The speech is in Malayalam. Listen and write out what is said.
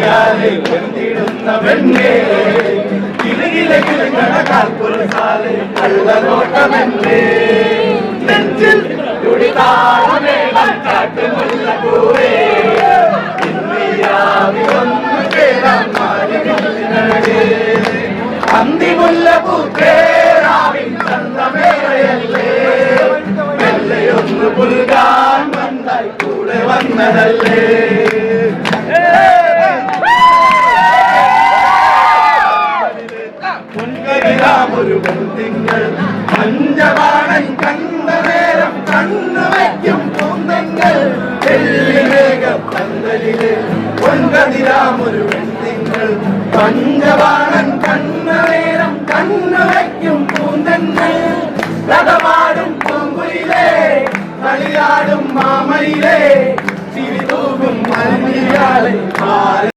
കിളിയാലെ വെന്തിടുന്ന പെണ്ണേ കിളികിലെ കിളികളാൽപ്പൊരുസാലെ കള്ളനോട്ടമെന്നേ നെഞ്ചിൽ തുടിതാളമേളം കാട്ടുമുള്ള പൂവേ ഇന്നിയാവിയൊന്നു കേടാൻ മാറിനടേ അന്തിമുല്ല പൂക്കേറാവിൻ ചന്തമേറയല്ലേ മെല്ലയൊന്നു പുൽകാൻ വന്നായി കൂടെ വന്നതല്ലേ ഒരു തിങ്കൾ പഞ്ചവാണൻ കണ്ട നേരം കണ്ണു വയ്ക്കും പൂന്തങ്ങൾ വെള്ളിമേഘം പന്തലില് പൊൻകതിരാമൊരു വെൺതിങ്കൾ പഞ്ചവാണൻ കണ്ട നേരം കണ്ണു വയ്ക്കും പൂന്തങ്ങൾ രഥമാടും പൂങ്കുയിലേ കളിയാടും മാമയിലേ ചിരി തൂകും മഞ്ഞിയാളെ